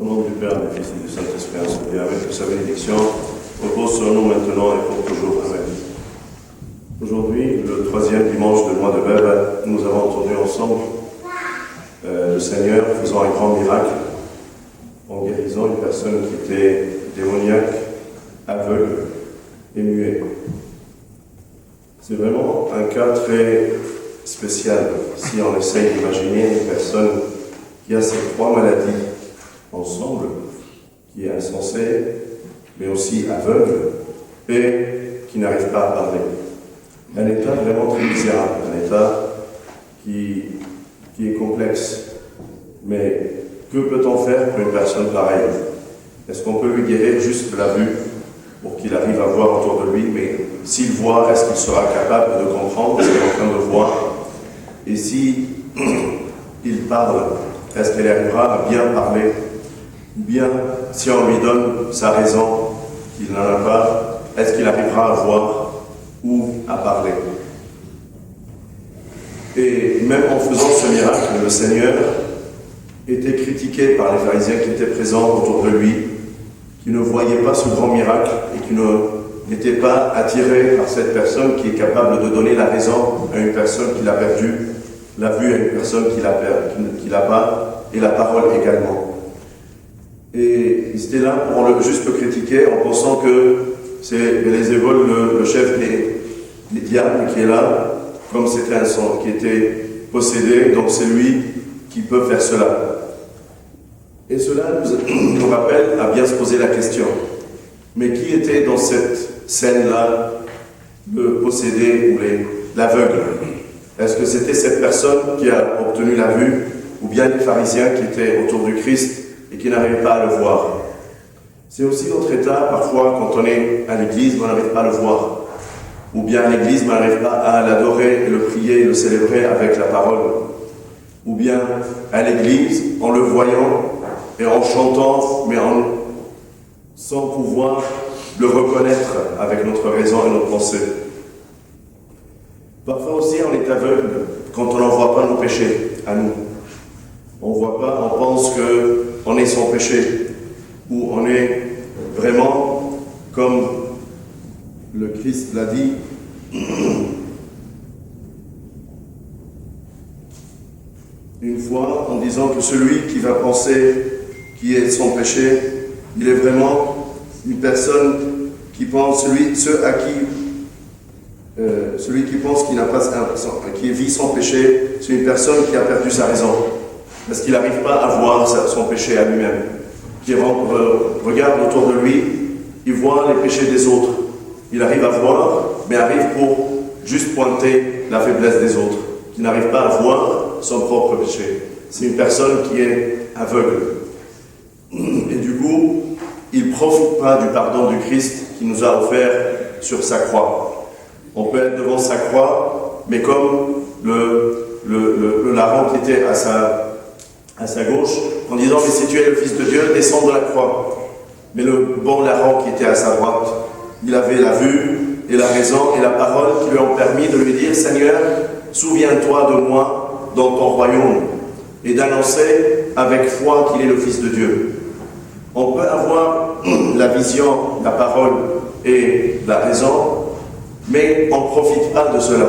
Au nom du Père, du Fils et du Saint-Esprit, et avec sa bénédiction, repose sur nous maintenant et pour toujours. Amen. Aujourd'hui, le troisième dimanche du mois de Bève, nous avons entendu ensemble le Seigneur faisant un grand miracle en guérissant une personne qui était démoniaque, aveugle et muet. C'est vraiment un cas très spécial si on essaye d'imaginer une personne qui a ces trois maladies ensemble, qui est insensée, mais aussi aveugle, et qui n'arrive pas à parler. Un état vraiment très misérable, un état qui est complexe. Mais que peut-on faire pour une personne pareille? Est-ce qu'on peut lui guérir juste de la vue pour qu'il arrive à voir autour de lui? Mais s'il voit, est-ce qu'il sera capable de comprendre ce qu'il est en train de voir? Et si il parle, est-ce qu'il arrivera à bien parler? Ou bien, si on lui donne sa raison qu'il n'en a pas, est-ce qu'il arrivera à voir ou à parler? Et même en faisant ce miracle, le Seigneur était critiqué par les pharisiens qui étaient présents autour de lui, qui ne voyaient pas ce grand miracle et qui n'étaient pas attirés par cette personne qui est capable de donner la raison à une personne qui l'a perdu, la vue à une personne qui l'a pas, et la parole également. Et ils étaient là pour juste le critiquer en pensant que c'est Bélézébul, le chef des diables, qui est là, comme c'était un sang qui était possédé, donc c'est lui qui peut faire cela. Et cela nous rappelle à bien se poser la question. Mais qui était dans cette scène-là, le possédé ou l'aveugle? Est-ce que c'était cette personne qui a obtenu la vue, ou bien les pharisiens qui étaient autour du Christ et qui n'arrivaient pas à le voir? C'est aussi notre état, parfois, quand on est à l'église, on n'arrive pas à le voir. Ou bien à l'église, on n'arrive pas à l'adorer, et le prier, et le célébrer avec la parole. Ou bien à l'église, en le voyant et en chantant, mais sans pouvoir le reconnaître avec notre raison et notre pensée. Parfois aussi, on est aveugle quand on n'en voit pas nos péchés à nous. On ne voit pas, on pense qu'on est sans péché, ou on est vraiment comme le Christ l'a dit. Une fois, en disant que celui qui va penser qui est sans péché, il est vraiment une personne qui pense, celui qui pense qu'il n'a pas, qui vit sans péché, c'est une personne qui a perdu sa raison, parce qu'il n'arrive pas à voir son péché à lui-même. Qui regarde autour de lui, il voit les péchés des autres. Il arrive à voir, mais arrive pour juste pointer la faiblesse des autres, qui n'arrive pas à voir son propre péché. C'est une personne qui est aveugle. Et du coup, il ne profite pas du pardon du Christ qui nous a offert sur sa croix. On peut être devant sa croix, mais comme le larron qui était à sa gauche, en disant « Mais si tu es le Fils de Dieu, descends de la croix ». Mais le bon larron qui était à sa droite, il avait la vue et la raison et la parole qui lui ont permis de lui dire « Seigneur, souviens-toi de moi dans ton royaume » et d'annoncer avec foi qu'il est le Fils de Dieu. On peut avoir la vision, la parole et la raison, mais on ne profite pas de cela.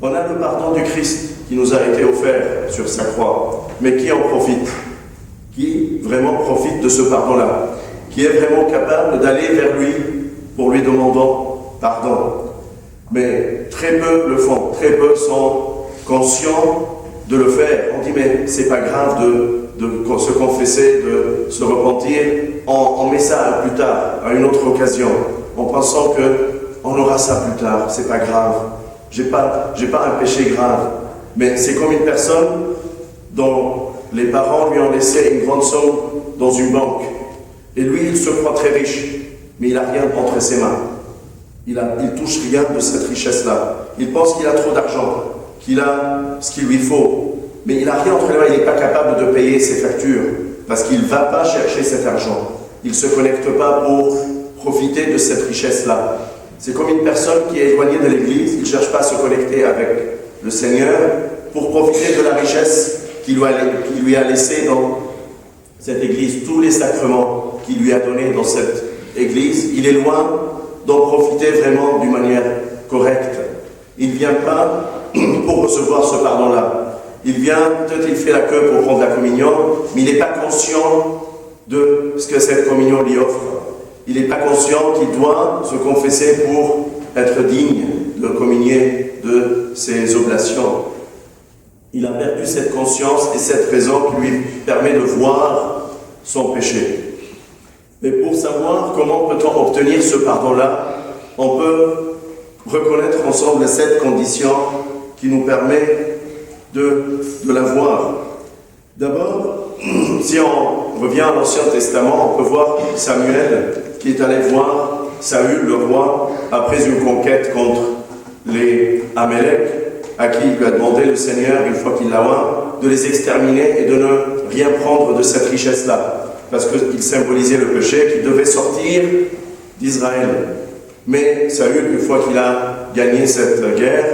On a le pardon du Christ qui nous a été offert sur sa croix, mais qui en profite? Qui vraiment profite de ce pardon-là? Qui est vraiment capable d'aller vers lui pour lui demandant pardon? Mais très peu le font, très peu sont conscients de le faire. On dit mais c'est pas grave de se confesser, de se repentir, on met ça plus tard, à une autre occasion, en pensant qu'on aura ça plus tard, c'est pas grave, j'ai pas un péché grave. Mais c'est comme une personne dont les parents lui ont laissé une grande somme dans une banque. Et lui, il se croit très riche, mais il n'a rien entre ses mains. Il touche rien de cette richesse-là. Il pense qu'il a trop d'argent, qu'il a ce qu'il lui faut, mais il n'a rien entre les mains, il n'est pas capable de payer ses factures, parce qu'il ne va pas chercher cet argent. Il ne se connecte pas pour profiter de cette richesse-là. C'est comme une personne qui est éloignée de l'Église, il ne cherche pas à se connecter avec le Seigneur pour profiter de la richesse qu'il lui a laissée dans cette Église, tous les sacrements qu'il lui a donnés dans cette Église, il est loin d'en profiter vraiment d'une manière correcte. Il ne vient pas pour recevoir ce pardon-là. Il vient, peut-être il fait la queue pour prendre la communion, mais il n'est pas conscient de ce que cette communion lui offre. Il n'est pas conscient qu'il doit se confesser pour être digne de communier de ses oblations. Il a perdu cette conscience et cette raison qui lui permet de voir son péché. Mais pour savoir comment peut-on obtenir ce pardon-là, on peut reconnaître ensemble les 7 conditions qui nous permettent de l'avoir. D'abord, si on revient à l'Ancien Testament, on peut voir Samuel qui est allé voir Saül, le roi, après une conquête contre les Amalek, à qui il lui a demandé le Seigneur, une fois qu'il l'a oint, de les exterminer et de ne rien prendre de cette richesse-là, parce qu'il symbolisait le péché qui devait sortir d'Israël. Mais Saül, une fois qu'il a gagné cette guerre,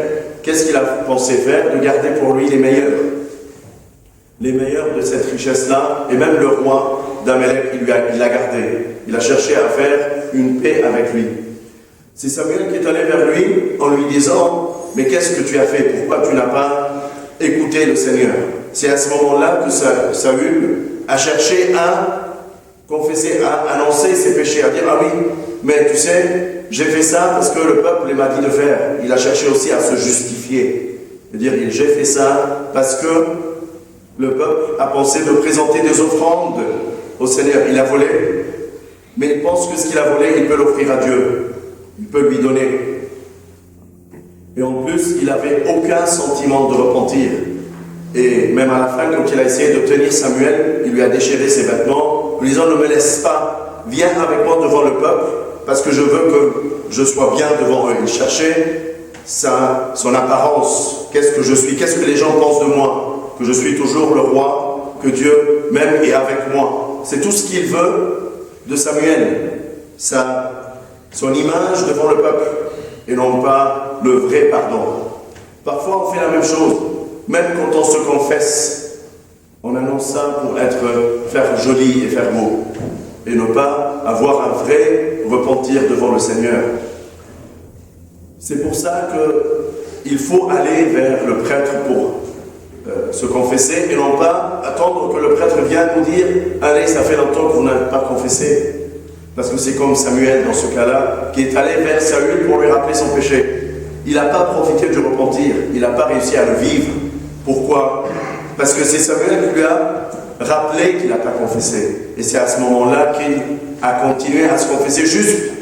qu'est-ce qu'il a pensé faire? De garder pour lui les meilleurs de cette richesse-là, et même le roi d'Amalek, il l'a gardé. Il a cherché à faire une paix avec lui. C'est Samuel qui est allé vers lui en lui disant: mais qu'est-ce que tu as fait? Pourquoi tu n'as pas écouté le Seigneur? C'est à ce moment-là que Saül a cherché à confesser, à annoncer ses péchés, à dire: ah oui, mais tu sais, j'ai fait ça parce que le peuple m'a dit de faire. Il a cherché aussi à se justifier, de dire: j'ai fait ça parce que le peuple a pensé de présenter des offrandes au Seigneur. Il a volé, mais il pense que ce qu'il a volé, il peut l'offrir à Dieu. Il peut lui donner. Et en plus, il n'avait aucun sentiment de repentir. Et même à la fin, quand il a essayé d'obtenir Samuel, il lui a déchiré ses vêtements, lui disant: ne me laisse pas, viens avec moi devant le peuple, parce que je veux que je sois bien devant eux. Il cherchait son apparence. Qu'est-ce que je suis? Qu'est-ce que les gens pensent de moi? Que je suis toujours le roi, que Dieu même est avec moi. C'est tout ce qu'il veut de Samuel. Son image devant le peuple, et non pas le vrai pardon. Parfois on fait la même chose, même quand on se confesse, on annonce ça pour faire joli et faire beau, et ne pas avoir un vrai repentir devant le Seigneur. C'est pour ça qu'il faut aller vers le prêtre pour se confesser, et non pas attendre que le prêtre vienne nous dire: allez, ça fait longtemps que vous n'avez pas confessé. Parce que c'est comme Samuel dans ce cas-là, qui est allé vers Saül pour lui rappeler son péché. Il n'a pas profité du repentir, il n'a pas réussi à le vivre. Pourquoi? Parce que c'est Samuel qui lui a rappelé qu'il n'a pas confessé. Et c'est à ce moment-là qu'il a continué à se confesser juste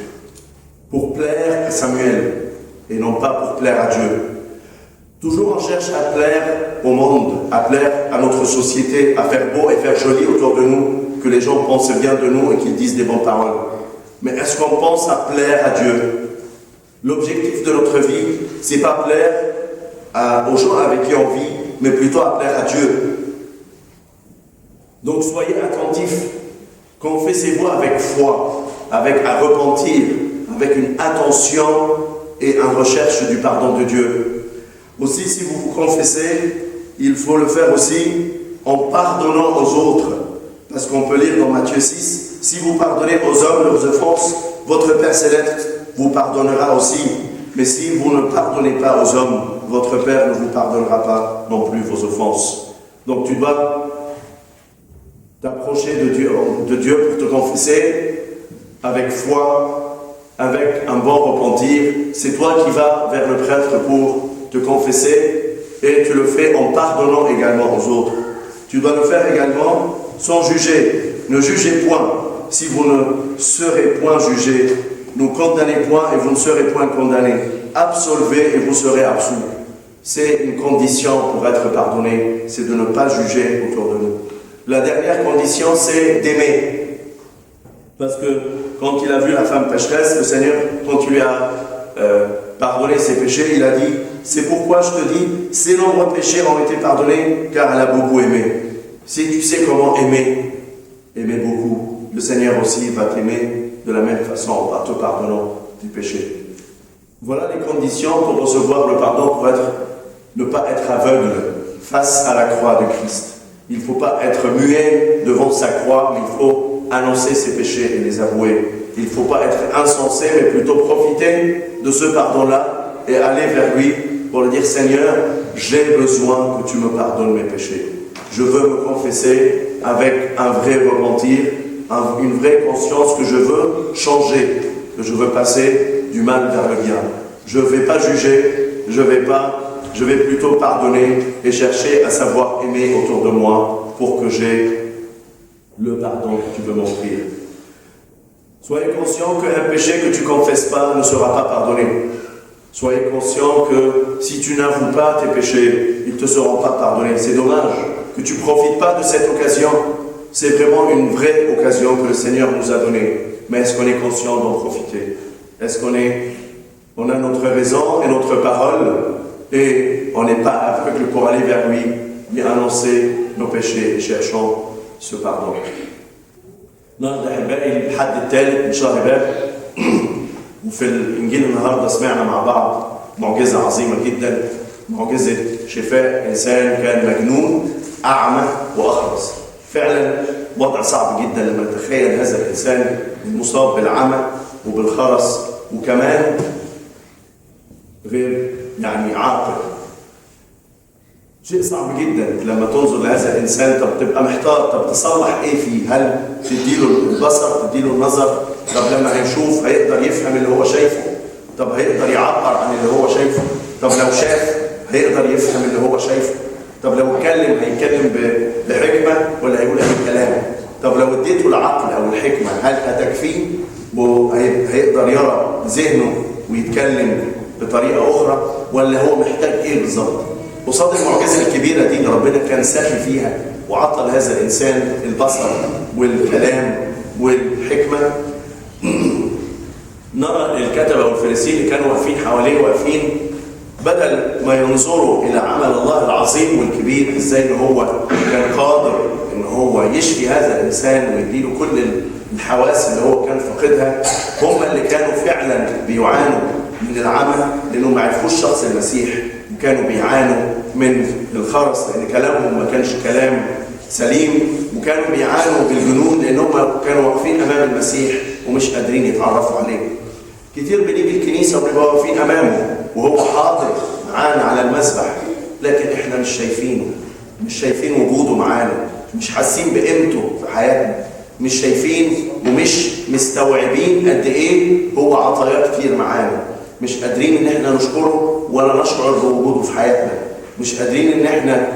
pour plaire à Samuel, et non pas pour plaire à Dieu. Toujours on cherche à plaire au monde, à plaire à notre société, à faire beau et faire joli autour de nous, que les gens pensent bien de nous et qu'ils disent des bonnes paroles. Mais est-ce qu'on pense à plaire à Dieu? L'objectif de notre vie, c'est pas plaire aux gens avec qui on vit, mais plutôt à plaire à Dieu. Donc soyez attentifs, confessez-vous avec foi, avec un repentir, avec une attention et une recherche du pardon de Dieu. Aussi, si vous vous confessez, il faut le faire aussi en pardonnant aux autres. Parce qu'on peut lire dans Matthieu 6, si vous pardonnez aux hommes leurs offenses, votre Père Céleste vous pardonnera aussi. Mais si vous ne pardonnez pas aux hommes, votre Père ne vous pardonnera pas non plus vos offenses. Donc tu dois t'approcher de Dieu pour te confesser avec foi, avec un bon repentir. C'est toi qui vas vers le prêtre pour te confesser, et tu le fais en pardonnant également aux autres. Tu dois le faire également sans juger. Ne jugez point, si vous ne serez point jugés. Ne condamnez point et vous ne serez point condamnés. Absolvez et vous serez absous. C'est une condition pour être pardonné, c'est de ne pas juger autour de nous. La dernière condition, c'est d'aimer. Parce que quand il a vu la femme pécheresse, le Seigneur, quand il lui a pardonné ses péchés, il a dit: c'est pourquoi je te dis, ses nombreux péchés ont été pardonnés, car elle a beaucoup aimé. Si tu sais comment aimer beaucoup, le Seigneur aussi va t'aimer de la même façon, en te pardonnant tes péchés. Voilà les conditions pour recevoir le pardon, pour ne pas être aveugle face à la croix de Christ. Il ne faut pas être muet devant sa croix, mais il faut annoncer ses péchés et les avouer. Il ne faut pas être insensé, mais plutôt profiter de ce pardon-là et aller vers lui pour lui dire « Seigneur, j'ai besoin que tu me pardonnes mes péchés. Je veux me confesser avec un vrai repentir, une vraie conscience que je veux changer, que je veux passer du mal vers le bien. Je ne vais pas juger, je vais plutôt pardonner et chercher à savoir aimer autour de moi pour que j'ai le pardon que tu veux m'offrir. » Soyez conscient qu'un péché que tu ne confesses pas ne sera pas pardonné. Soyez conscient que si tu n'avoues pas tes péchés, ils ne te seront pas pardonnés. C'est dommage que tu ne profites pas de cette occasion. C'est vraiment une vraie occasion que le Seigneur nous a donnée. Mais est-ce qu'on est conscient d'en profiter? Est-ce qu'on a notre raison et notre parole et on n'est pas aveugle pour aller vers lui, mais annoncer nos péchés et cherchons ce pardon. النهارده احبائي الحد الثالث من شهر باب وفي الانجيل النهارده سمعنا مع بعض معجزه عظيمه جدا، معجزه شفاء انسان كان مجنون اعمى واخرس. فعلا وضع صعب جدا لما نتخيل هذا الانسان المصاب بالعمى وبالخرس وكمان غير عاقل. شيء صعب جدا لما تنظر لهذا الانسان. طب تبقى محتار، طب تصلح ايه فيه؟ هل تديله البصر، تديله النظر؟ طب لما هيشوف هيقدر يفهم اللي هو شايفه؟ طب هيقدر يعبر عن اللي هو شايفه؟ طب لو شاف هيقدر يفهم اللي هو شايفه؟ طب لو اتكلم هيتكلم بحكمه ولا هيقول اي كلام؟ طب لو اديته العقل او الحكمه هل هتكفيه؟ هيقدر يرى ذهنه ويتكلم بطريقه اخرى ولا هو محتاج ايه بالظبط؟ قصاد المعجزه الكبيره دي اللي ربنا كان ساخي فيها وعطى لهذا الانسان البصر والكلام والحكمه، نرى الكتبه والفريسيين اللي كانوا واقفين حواليه واقفين بدل ما ينظروا الى عمل الله العظيم والكبير ازاي ان هو كان قادر ان هو يشفي هذا الانسان ويديله كل الحواس اللي هو كان فاقدها، هم اللي كانوا فعلا بيعانوا من العمى لانهم ما عرفوش شخص المسيح، وكانوا بيعانوا من الخرس لان كلامهم ما كانش كلام سليم، وكانوا بيعانوا بالجنون لانهم كانوا واقفين امام المسيح ومش قادرين يتعرفوا عليه. كتير بنيجي الكنيسه وبنبقى واقفين امامه وهو حاضر معانا على المسبح، لكن احنا مش شايفين وجوده معانا، مش حاسين بقيمته في حياتنا، مش شايفين ومش مستوعبين قد ايه هو عطاياه كتير معانا، مش قادرين ان احنا نشكره ولا نشعر بوجوده في حياتنا، مش قادرين ان احنا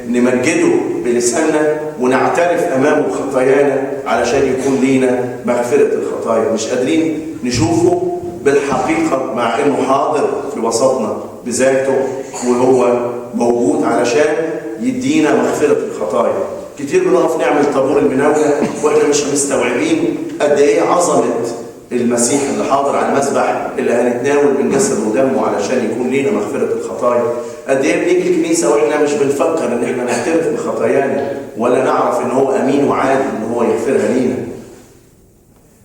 نمجده بلساننا ونعترف امامه بخطايانا علشان يكون لينا مغفره الخطايا، مش قادرين نشوفه بالحقيقه مع انه حاضر في وسطنا بذاته وهو موجود علشان يدينا مغفره الخطايا. كتير بنقف نعمل طابور المناوله واحنا مش مستوعبين قد ايه عظمه المسيح اللي حاضر على المسبح اللي هنتناول من جسده ودمه علشان يكون لينا مغفره الخطايا. قد ايه بنيجي الكنيسه واحنا مش بنفكر ان احنا نعترف بخطايانا ولا نعرف ان هو امين وعادل ان هو يغفرها لينا.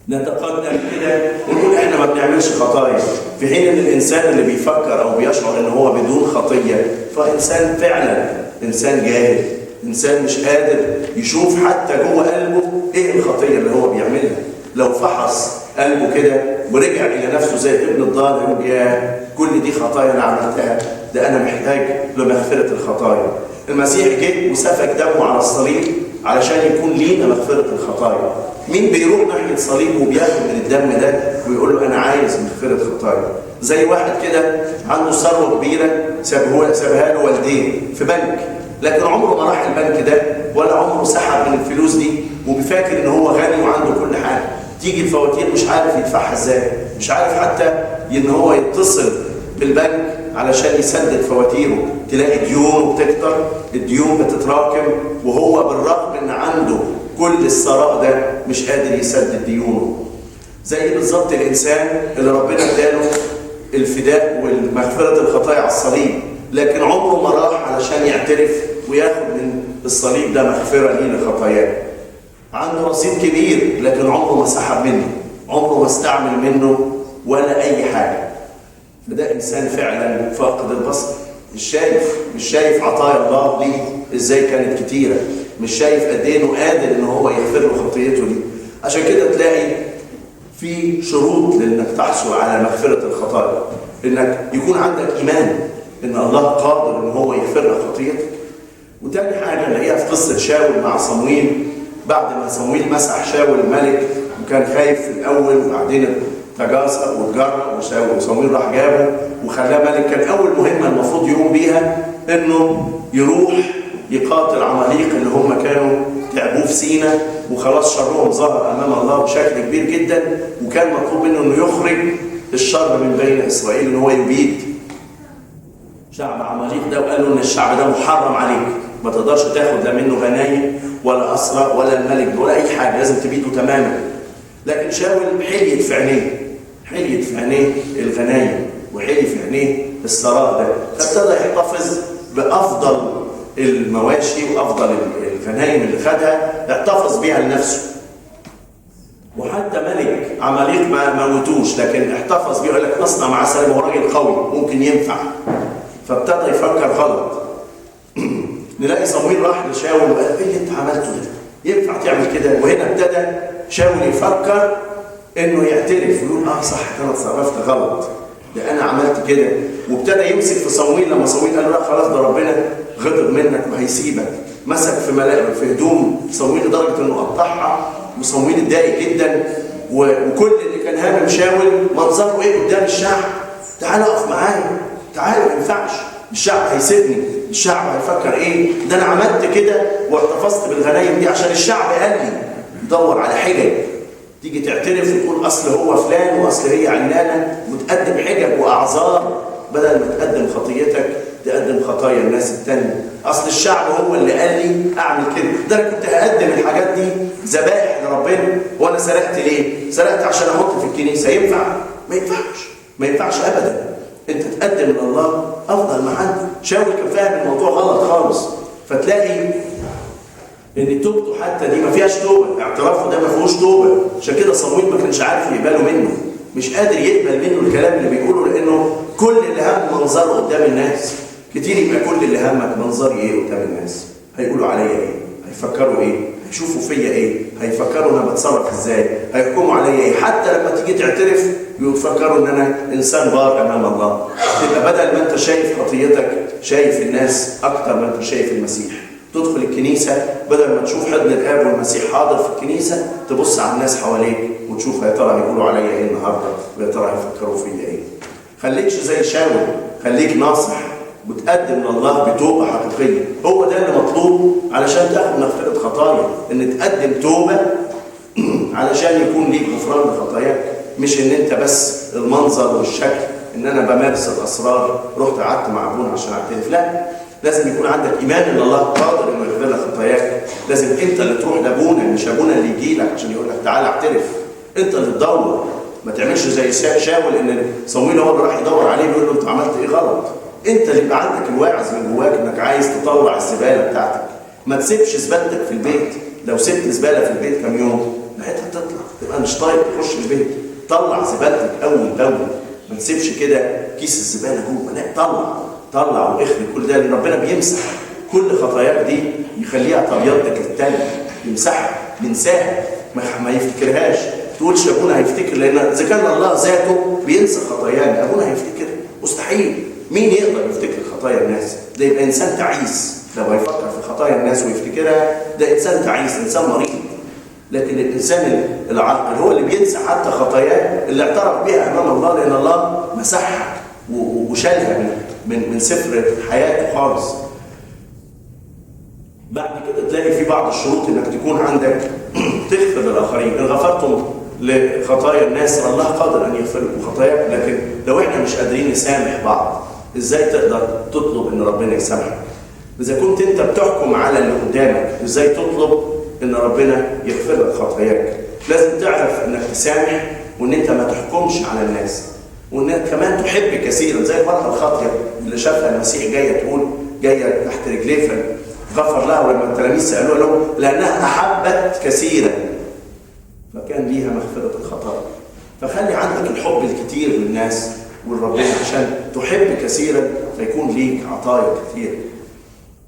نتقدم كده ونقول احنا ما بنعملش خطايا، في حين ان الانسان اللي بيفكر او بيشعر ان هو بدون خطيه فانسان فعلا انسان جاهل، انسان مش قادر يشوف حتى جوه قلبه ايه الخطيه اللي هو بيعملها. لو فحص قلبه كده ورجع الى نفسه زي ابن الضال يقول يا كل دي خطايا انا عملتها، ده انا محتاج لمغفره الخطايا. المسيح جه وسفك دمه على الصليب علشان يكون لينا مغفره الخطايا. مين بيروح ناحيه صليب وبياخد من الدم ده ويقول له انا عايز مغفره خطايا؟ زي واحد كده عنده ثروه كبيره سابها له والدين في بنك، لكن عمره ما راح البنك ده ولا عمره سحب من الفلوس دي وبيفكر ان هو غني وعنده كل حاجه. تيجي الفواتير مش عارف يدفعها ازاي، مش عارف حتى ان هو يتصل بالبنك علشان يسدد فواتيره، تلاقي ديون بتكتر، الديون بتتراكم وهو بالرغم ان عنده كل الثراء ده مش قادر يسدد ديونه. زي بالظبط الانسان اللي ربنا اداله الفداء والمغفره الخطايا على الصليب، لكن عمره ما راح علشان يعترف وياخد من الصليب ده مغفره ليه لخطاياه. عنده رصيد كبير لكن عمره ما سحب منه، عمره ما استعمل منه ولا اي حاجه. فده انسان فعلا فاقد البصر، مش شايف عطايا الله ليه ازاي كانت كتيره، مش شايف قد ايه انه قادر ان هو يغفر له خطيته دي. عشان كده تلاقي في شروط لانك تحصل على مغفره الخطايا، انك يكون عندك ايمان ان الله قادر ان هو يغفر لك خطيتك. وتاني حاجه نلاقيها في قصه شاول مع صمويل، بعد ما صمويل مسح شاول الملك وكان خايف في الاول، وبعدين تجاسر واتجرأ وصمويل راح جابه وخلاه ملك. كان اول مهمه المفروض يقوم بيها انه يروح يقاتل عماليق اللي هم كانوا تعبوه في سينا، وخلاص شرهم ظهر امام الله بشكل كبير جدا، وكان مطلوب منه انه يخرج الشر من بين اسرائيل، ان هو يبيد شعب عماليق ده، وقال له ان الشعب ده محرم عليك، ما تقدرش تاخد لا منه غنايم ولا اسرى ولا الملك ولا اي حاجه، لازم تبيده تماما. لكن شاول حليت في عينيه الغنايم، وحلي في عينيه الثراء ده، فابتدى يحتفظ بافضل المواشي وافضل الغنايم اللي خدها، احتفظ بيها لنفسه. وحتى ملك عماليق ما موتوش، لكن احتفظ بيه، يقول لك اصنع مع سلام، هو راجل قوي ممكن ينفع. فابتدى يفكر غلط. نلاقي صمويل راح لشاول وقال ايه اللي انت عملته ده؟ ينفع تعمل كده؟ وهنا ابتدى شاول يفكر انه يعترف ويقول صح انا اتصرفت غلط، ده انا عملت كده. وابتدى يمسك في صمويل لما صمويل قال له لا خلاص ده ربنا غضب منك وهيسيبك. مسك في هدوم صمويل لدرجه انه قطعها، وصمويل اتضايق جدا. وكل اللي كان هامم شاول منظره ايه قدام الشعب؟ تعال اقف معايا، تعال، ما ينفعش، الشعب هيسيبني، الشعب هيفكر ايه؟ ده انا عملت كده واحتفظت بالغنايم دي عشان الشعب قال لي. يدور على حجج، تيجي تعترف وتقول اصل هو فلان واصل هي علانه، وتقدم حجج واعذار بدل ما تقدم خطيتك تقدم خطايا الناس التانية. اصل الشعب هو اللي قال لي اعمل كده، ده انا كنت هقدم الحاجات دي ذبائح لربنا، وانا سرقت ليه؟ سرقت عشان احط في الكنيسه. ينفع؟ ما ينفعش ابدا. انت تقدم لله افضل ما عندك. شاول كان فاهم الموضوع غلط خالص، فتلاقي ان توبته حتى دي ما فيهاش توبه، اعترافه ده ما فيهوش توبه. عشان كده صمويل ما كانش عارف يقبله منه، مش قادر يقبل منه الكلام اللي بيقوله، لانه كل اللي هم منظره قدام الناس. كتير يبقى كل اللي همك منظري ايه قدام الناس، هيقولوا عليا ايه، هيفكروا ايه، هيشوفوا فيا ايه، هيفكروا انا بتصرف ازاي، هيحكموا عليا ايه. حتى لما تيجي تعترف يفكروا ان انا انسان بار امام الله. تبقى بدل ما انت شايف خطيتك شايف الناس اكتر ما انت شايف المسيح. تدخل الكنيسه بدل ما تشوف حضن الاب والمسيح حاضر في الكنيسه، تبص على الناس حواليك وتشوف يا ترى هيقولوا عليا ايه النهارده، ويا ترى هيفكروا فيا ايه. خليكش زي شاول، خليك ناصح وتقدم لله بتوبه حقيقيه. هو ده اللي مطلوب علشان تاخد مغفره خطايا، ان تقدم توبه علشان يكون ليك غفران لخطاياك، مش ان انت بس المنظر والشكل، ان انا بمارس الاسرار، رحت قعدت مع ابونا عشان اعترف. لا، لازم يكون عندك ايمان ان الله قادر انه يغفر لك خطاياك. لازم انت اللي تروح لابونا، مش ابونا اللي يجي لك عشان يقول لك تعالى اعترف. انت اللي تدور، ما تعملش زي شاول ان صمويل هو اللي راح يدور عليه بيقول له انت عملت ايه غلط. انت اللي يبقى عندك الواعظ من جواك انك عايز تطلع الزباله بتاعتك. ما تسيبش زبالتك في البيت. لو سبت زباله في البيت كام يوم ريحتها تطلع، تبقى مش طايق تخش البيت. طلع زبالتك اول باول، ما تسيبش كده كيس الزباله جوه، لا، طلع واخلي كل ده، لان ربنا بيمسح كل خطاياك دي، يخليها كابيض للتلج، يمسحها، ينساها، ما يفتكرهاش. تقولش ابونا هيفتكر، لان اذا كان الله ذاته بينسى خطايانا، ابونا هيفتكر؟ مستحيل. مين يقدر يفتكر خطايا الناس؟ ده يبقى انسان تعيس. لو هيفكر في خطايا الناس ويفتكرها، ده انسان تعيس، انسان مريض. لكن الانسان العاقل هو اللي بينسى حتى خطاياه اللي اعترف بها امام الله، لان الله مسحها وشالها من سفر حياته خالص. بعد كده تلاقي في بعض الشروط انك تكون عندك تغفر للاخرين. ان غفرتم لخطايا الناس الله قادر ان يغفر لكم خطاياكم، لكن لو احنا مش قادرين نسامح بعض، ازاي تقدر تطلب ان ربنا يسامحك؟ اذا كنت انت بتحكم على اللي قدامك، ازاي تطلب ان ربنا يغفر لك خطاياك؟ لازم تعرف انك تسامح، وان انت ما تحكمش على الناس، وانك كمان تحب كثيرا. زي المرأة الخاطئة اللي شافها المسيح جايه تحت رجليه فغفر لها، ولما التلاميذ سالوها له لانها احبت كثيرا فكان ليها مغفره الخطايا. فخلي عندك الحب الكتير للناس، ولربنا عشان تحب كثيرا فيكون ليك عطايا كثير.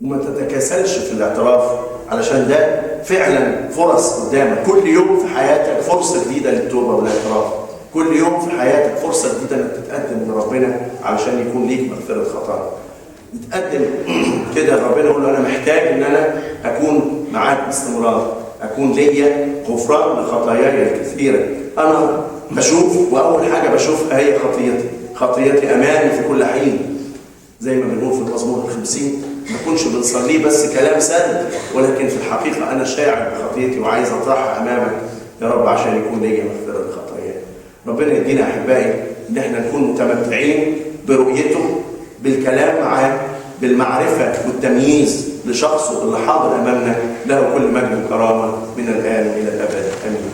وما تتكاسلش في الاعتراف، علشان ده فعلا فرص قدامك كل يوم في حياتك، فرصه جديده للتوبه والاعتراف. كل يوم في حياتك فرصه جديده انك تتقدم لربنا علشان يكون ليك مغفره خطايا. تتقدم كده لربنا، يقول له انا محتاج ان انا اكون معاك باستمرار، اكون ليا غفران لخطاياي الكثيره. انا بشوف، واول حاجه بشوفها هي خطيتي امامي في كل حين، زي ما بنقول في المزمور 50، ما نكونش بنصليه بس كلام سهل، ولكن في الحقيقه انا شاعر بخطيتي وعايز اطرحها امامك يا رب عشان يكون ليا مغفره لخطاياي. ربنا يدينا احبائي ان احنا نكون متمتعين برؤيته، بالكلام معاه، بالمعرفه والتمييز لشخصه اللي حاضر امامنا. له كل مجد وكرامه من الان الى الابد. امين.